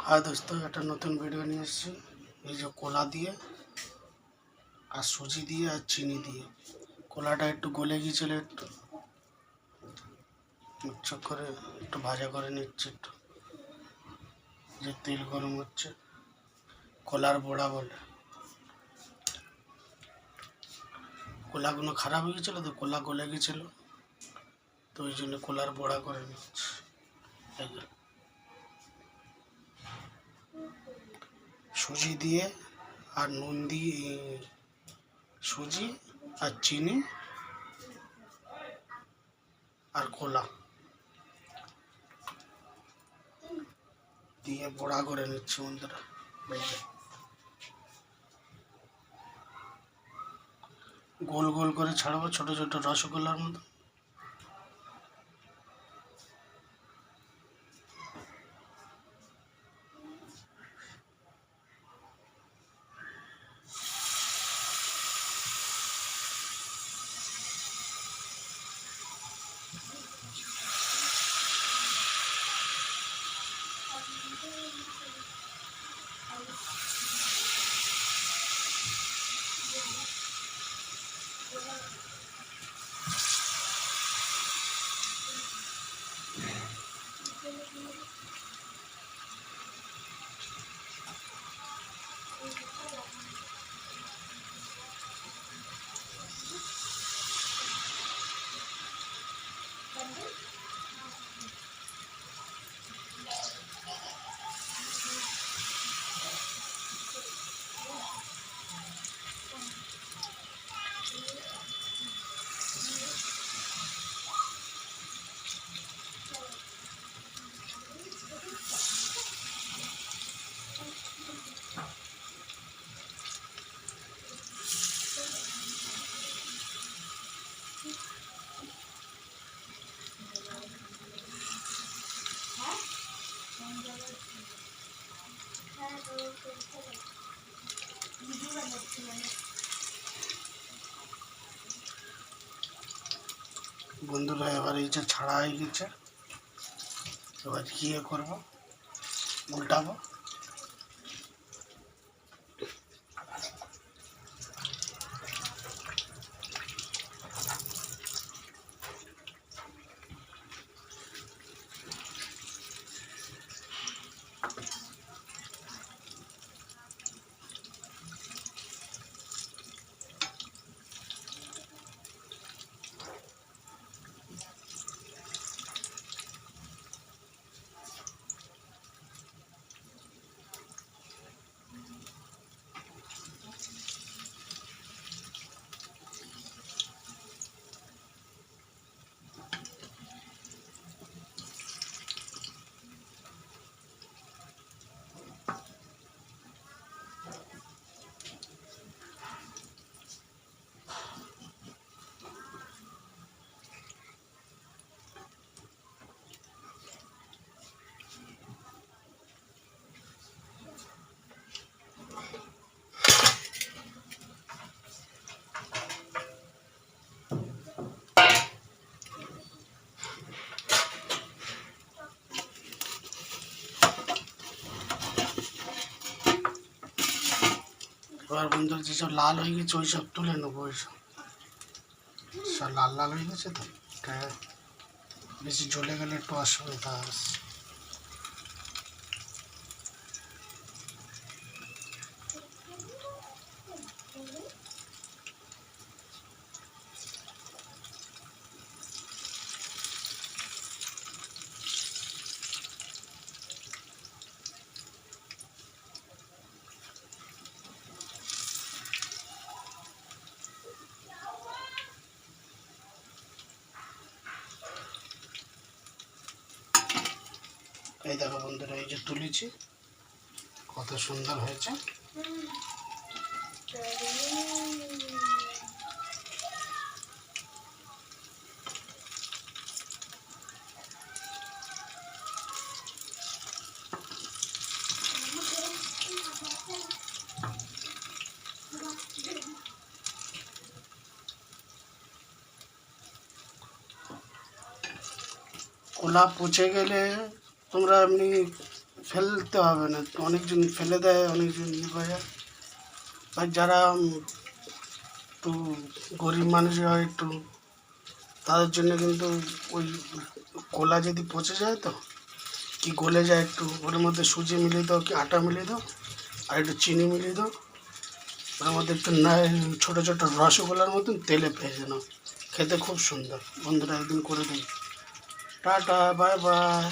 हाय दोस्तों, एक नतून भिडियो निये एसेछि। ये जो कोला दिए और सुजी दिए और चीनी दिए कोलाटा एकटू गले गिয়েছিল, একটু মুচক করে একটু ভাজা করে নিচ্ছি। একটু যে তেল গরম হচ্ছে, কোলার বড়া বলে। কোলাগুলো খারাপ হয়ে গেছিল তো, কোলা গলে গেছিল, তো ওই জন্য কোলার বড়া করে নিচ্ছি। সুজি দিয়ে আর নুন দিয়ে, সুজি আর চিনি আর কোলা দিয়ে বড়া করে নিচ্ছি বন্ধুরা। গোল গোল করে ছাড়বো, ছোট ছোট রসগোল্লার মতো। বন্ধুরা, এবার এই যে ছাড়া হয়ে গেছে, এবার কি করব, উল্টাবো। এবার বন্ধুরা, যেসব লাল হয়ে গেছে ওই সব তুলে নেবো। ওই সব লাল লাল হয়ে গেছে তো, বেশি জ্বলে গেলে একটু অসুবিধা আছে। এই দেখো বন্ধুরা, এই যে তুলেছি, কত সুন্দর হয়েছে। কোলা পচে গেলে তোমরা এমনি ফেলতে হবে না, অনেকজন ফেলে দেয়, অনেকজন ইয়ে করে। আর যারা একটু গরিব মানুষ হয় একটু, তাদের জন্য কিন্তু ওই কলা যদি পচে যায় তো কি গলে যায়, একটু ওর মধ্যে সুজি মিলিয়ে দাও কি আটা মিলিয়ে দাও আর একটু চিনি মিলিয়ে দাও, ওর মধ্যে একটু ছোটো ছোটো রসগোল্লার মতন তেলে ভেজে নাও, খেতে খুব সুন্দর। বন্ধুরা একদিন করে দিই। Tata, bye bye.